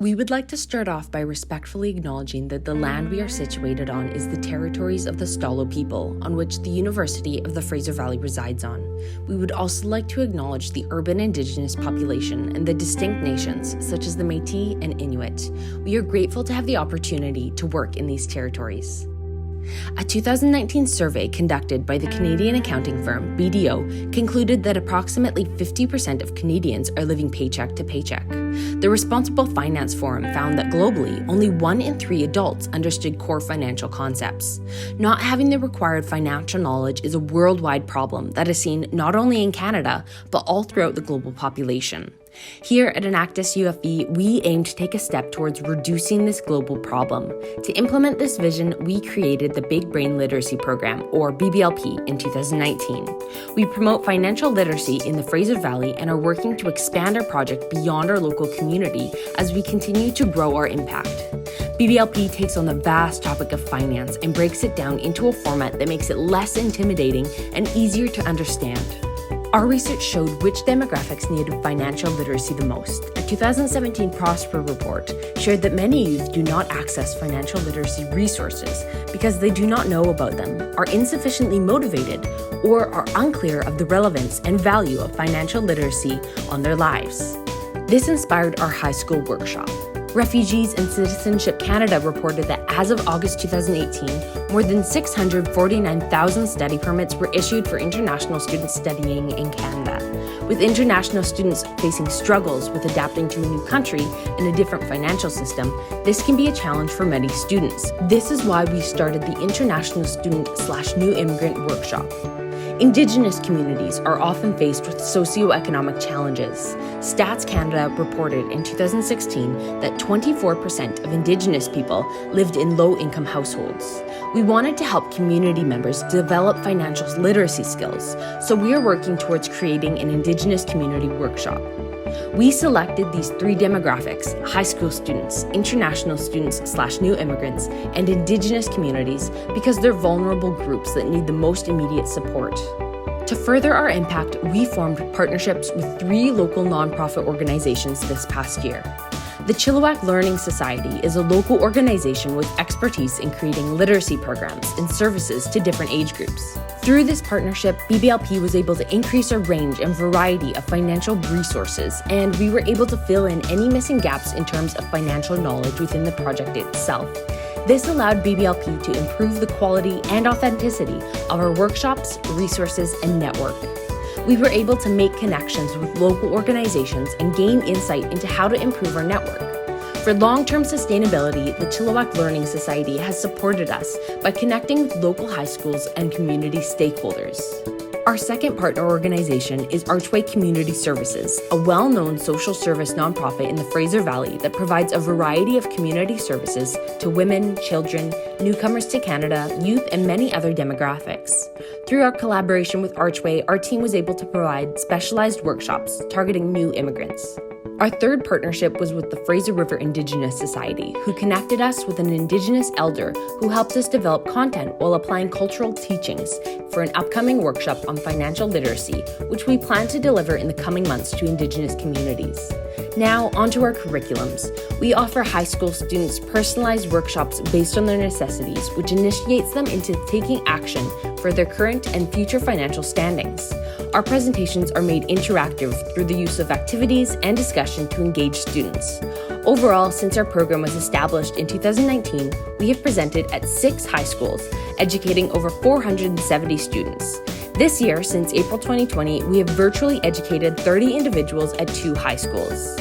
We would like to start off by respectfully acknowledging that the land we are situated on is the territories of the Stalo people, on which the University of the Fraser Valley resides on. We would also like to acknowledge the urban Indigenous population and the distinct nations, such as the Métis and Inuit. We are grateful to have the opportunity to work in these territories. A 2019 survey conducted by the Canadian accounting firm BDO concluded that approximately 50% of Canadians are living paycheck to paycheck. The Responsible Finance Forum found that globally, only 1 in 3 adults understood core financial concepts. Not having the required financial knowledge is a worldwide problem that is seen not only in Canada, but all throughout the global population. Here at Enactus UFV, we aim to take a step towards reducing this global problem. To implement this vision, we created the Big Brain Literacy Program, or BBLP, in 2019. We promote financial literacy in the Fraser Valley and are working to expand our project beyond our local community as we continue to grow our impact. BBLP takes on the vast topic of finance and breaks it down into a format that makes it less intimidating and easier to understand. Our research showed which demographics needed financial literacy the most. A 2017 Prosper report shared that many youth do not access financial literacy resources because they do not know about them, are insufficiently motivated, or are unclear of the relevance and value of financial literacy on their lives. This inspired our high school workshop. Refugees and Citizenship Canada reported that as of August 2018, more than 649,000 study permits were issued for international students studying in Canada. With international students facing struggles with adapting to a new country and a different financial system, this can be a challenge for many students. This is why we started the International Student/New Immigrant Workshop. Indigenous communities are often faced with socioeconomic challenges. Stats Canada reported in 2016 that 24% of Indigenous people lived in low-income households. We wanted to help community members develop financial literacy skills, so we are working towards creating an Indigenous community workshop. We selected these 3 demographics: high school students, international students/new immigrants, and Indigenous communities because they're vulnerable groups that need the most immediate support. To further our impact, we formed partnerships with 3 local nonprofit organizations this past year. The Chilliwack Learning Society is a local organization with expertise in creating literacy programs and services to different age groups. Through this partnership, BBLP was able to increase our range and variety of financial resources, and we were able to fill in any missing gaps in terms of financial knowledge within the project itself. This allowed BBLP to improve the quality and authenticity of our workshops, resources, and network. We were able to make connections with local organizations and gain insight into how to improve our network. For long-term sustainability, the Chilliwack Learning Society has supported us by connecting with local high schools and community stakeholders. Our second partner organization is Archway Community Services, a well-known social service nonprofit in the Fraser Valley that provides a variety of community services to women, children, newcomers to Canada, youth, and many other demographics. Through our collaboration with Archway, our team was able to provide specialized workshops targeting new immigrants. Our third partnership was with the Fraser River Indigenous Society, who connected us with an Indigenous elder who helped us develop content while applying cultural teachings for an upcoming workshop on financial literacy, which we plan to deliver in the coming months to Indigenous communities. Now, onto our curriculums. We offer high school students personalized workshops based on their necessities, which initiates them into taking action for their current and future financial standings. Our presentations are made interactive through the use of activities and discussion to engage students. Overall, since our program was established in 2019, we have presented at 6 high schools, educating over 470 students. This year, since April 2020, we have virtually educated 30 individuals at 2 high schools.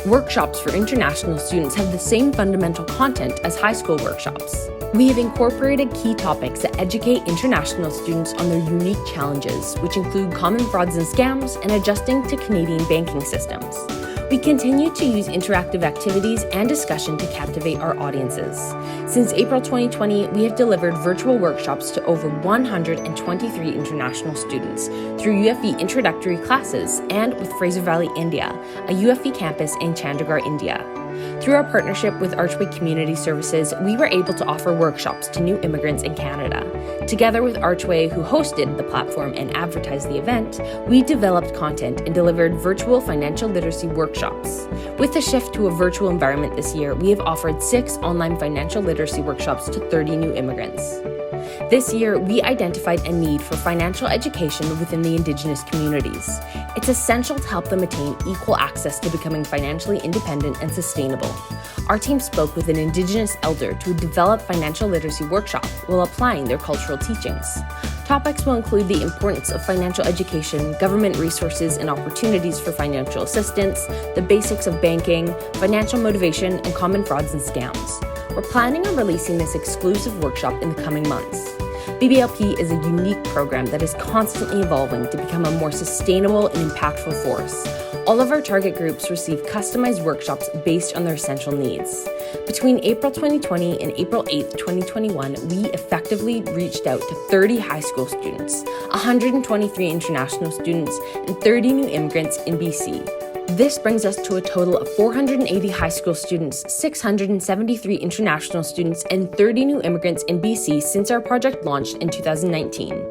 Workshops for international students have the same fundamental content as high school workshops. We have incorporated key topics that educate international students on their unique challenges, which include common frauds and scams and adjusting to Canadian banking systems. We continue to use interactive activities and discussion to captivate our audiences. Since April 2020, we have delivered virtual workshops to over 123 international students through UFV introductory classes and with Fraser Valley India, a UFV campus in Chandigarh, India. Through our partnership with Archway Community Services, we were able to offer workshops to new immigrants in Canada. Together with Archway, who hosted the platform and advertised the event, we developed content and delivered virtual financial literacy workshops. With the shift to a virtual environment this year, we have offered 6 online financial literacy workshops to 30 new immigrants. This year, we identified a need for financial education within the Indigenous communities. It's essential to help them attain equal access to becoming financially independent and sustainable. Our team spoke with an Indigenous elder to develop financial literacy workshop while applying their cultural teachings. Topics will include the importance of financial education, government resources and opportunities for financial assistance, the basics of banking, financial motivation, and common frauds and scams. We're planning on releasing this exclusive workshop in the coming months. BBLP is a unique program that is constantly evolving to become a more sustainable and impactful force. All of our target groups receive customized workshops based on their essential needs. Between April 2020 and April 8, 2021, we effectively reached out to 30 high school students, 123 international students, and 30 new immigrants in BC. This brings us to a total of 480 high school students, 673 international students, and 30 new immigrants in BC since our project launched in 2019.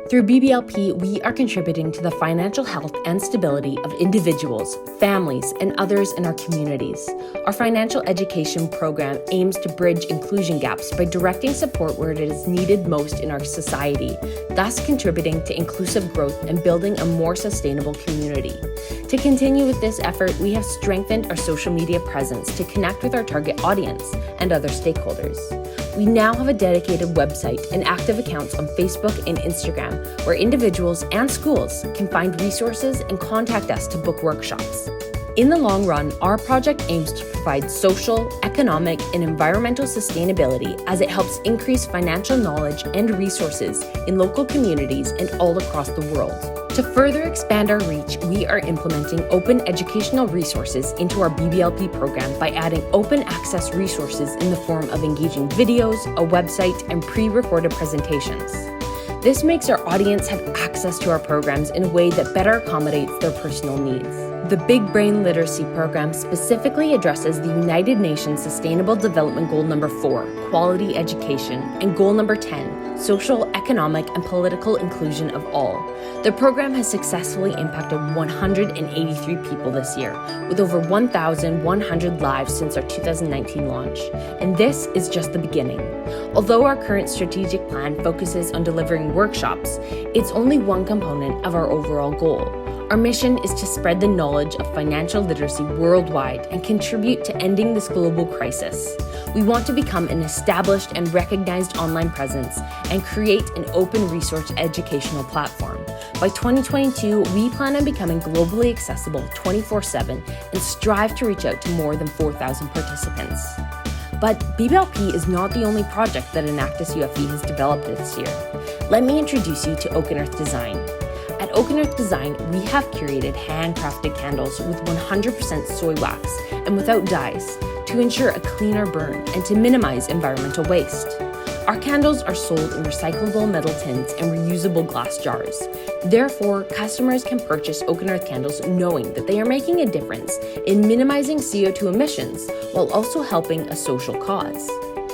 Through BBLP, we are contributing to the financial health and stability of individuals, families, and others in our communities. Our financial education program aims to bridge inclusion gaps by directing support where it is needed most in our society, thus contributing to inclusive growth and building a more sustainable community. To continue with this effort, we have strengthened our social media presence to connect with our target audience and other stakeholders. We now have a dedicated website and active accounts on Facebook and Instagram where individuals and schools can find resources and contact us to book workshops. In the long run, our project aims to provide social, economic, and environmental sustainability as it helps increase financial knowledge and resources in local communities and all across the world. To further expand our reach, we are implementing open educational resources into our BBLP program by adding open access resources in the form of engaging videos, a website, and pre-recorded presentations. This makes our audience have access to our programs in a way that better accommodates their personal needs. The Big Brain Literacy Program specifically addresses the United Nations Sustainable Development Goal number 4, quality education, and Goal number 10, social, economic, and political inclusion of all. The program has successfully impacted 183 people this year, with over 1,100 lives since our 2019 launch. And this is just the beginning. Although our current strategic plan focuses on delivering workshops, it's only one component of our overall goal. Our mission is to spread the knowledge of financial literacy worldwide and contribute to ending this global crisis. We want to become an established and recognized online presence and create an open resource educational platform. By 2022, we plan on becoming globally accessible 24/7 and strive to reach out to more than 4,000 participants. But BBLP is not the only project that Enactus UFV has developed this year. Let me introduce you to Oak and Earth Design. At Oak and Earth Design, we have curated handcrafted candles with 100% soy wax and without dyes to ensure a cleaner burn and to minimize environmental waste. Our candles are sold in recyclable metal tins and reusable glass jars. Therefore, customers can purchase Oak and Earth candles knowing that they are making a difference in minimizing CO2 emissions while also helping a social cause.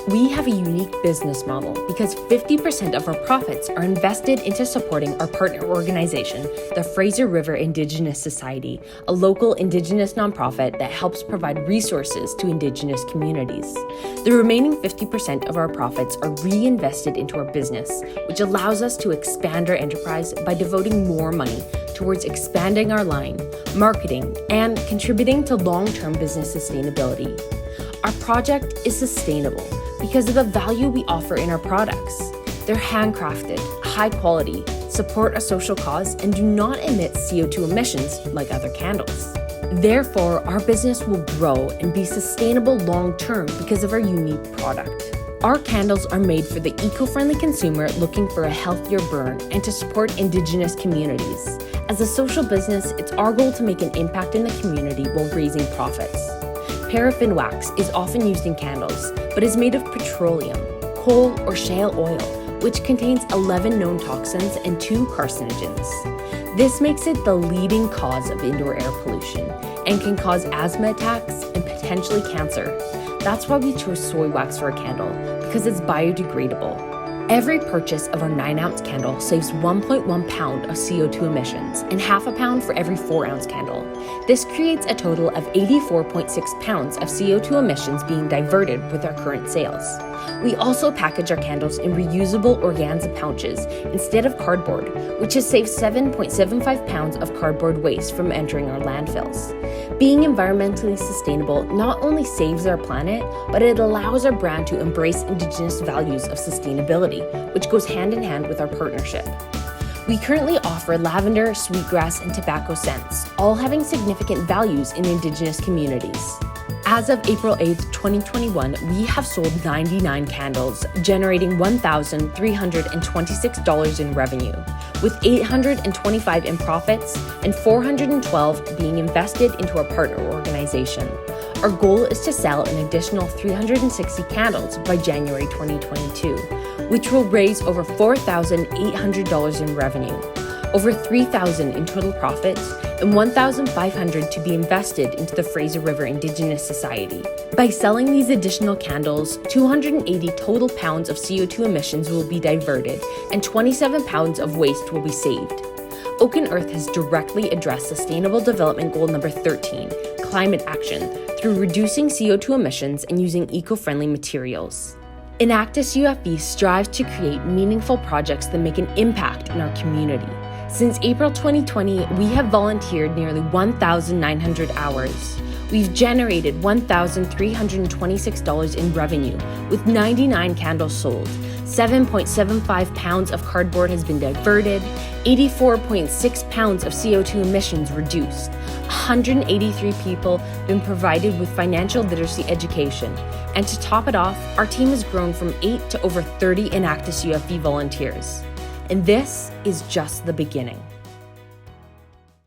We have a unique business model because 50% of our profits are invested into supporting our partner organization, the Fraser River Indigenous Society, a local Indigenous nonprofit that helps provide resources to Indigenous communities. The remaining 50% of our profits are reinvested into our business, which allows us to expand our enterprise by devoting more money towards expanding our line, marketing, and contributing to long-term business sustainability. Our project is sustainable because of the value we offer in our products. They're handcrafted, high quality, support a social cause, and do not emit CO2 emissions like other candles. Therefore, our business will grow and be sustainable long-term because of our unique product. Our candles are made for the eco-friendly consumer looking for a healthier burn and to support Indigenous communities. As a social business, it's our goal to make an impact in the community while raising profits. Paraffin wax is often used in candles, but is made of petroleum, coal, or shale oil, which contains 11 known toxins and 2 carcinogens. This makes it the leading cause of indoor air pollution and can cause asthma attacks and potentially potentially cancer. That's why we chose soy wax for a candle, because it's biodegradable. Every purchase of our 9-ounce candle saves 1.1 pound of CO2 emissions and half a pound for every 4-ounce candle. This creates a total of 84.6 pounds of CO2 emissions being diverted with our current sales. We also package our candles in reusable organza pouches instead of cardboard, which has saved 7.75 pounds of cardboard waste from entering our landfills. Being environmentally sustainable not only saves our planet, but it allows our brand to embrace Indigenous values of sustainability, which goes hand in hand with our partnership. We currently offer lavender, sweetgrass, and tobacco scents, all having significant values in Indigenous communities. As of April 8, 2021, we have sold 99 candles, generating $1,326 in revenue, with 825 in profits and 412 being invested into our partner organization. Our goal is to sell an additional 360 candles by January 2022, which will raise over $4,800 in revenue, over $3,000 in total profits, and $1,500 to be invested into the Fraser River Indigenous Society. By selling these additional candles, 280 total pounds of CO2 emissions will be diverted, and 27 pounds of waste will be saved. Oak & Earth has directly addressed Sustainable Development Goal number 13, climate action, through reducing CO2 emissions and using eco-friendly materials. Enactus UFV strives to create meaningful projects that make an impact in our community. Since April 2020, we have volunteered nearly 1,900 hours. We've generated $1,326 in revenue, with 99 candles sold. 7.75 pounds of cardboard has been diverted, 84.6 pounds of CO2 emissions reduced, 183 people have been provided with financial literacy education, and to top it off, our team has grown from 8 to over 30 Enactus UFV volunteers. And this is just the beginning.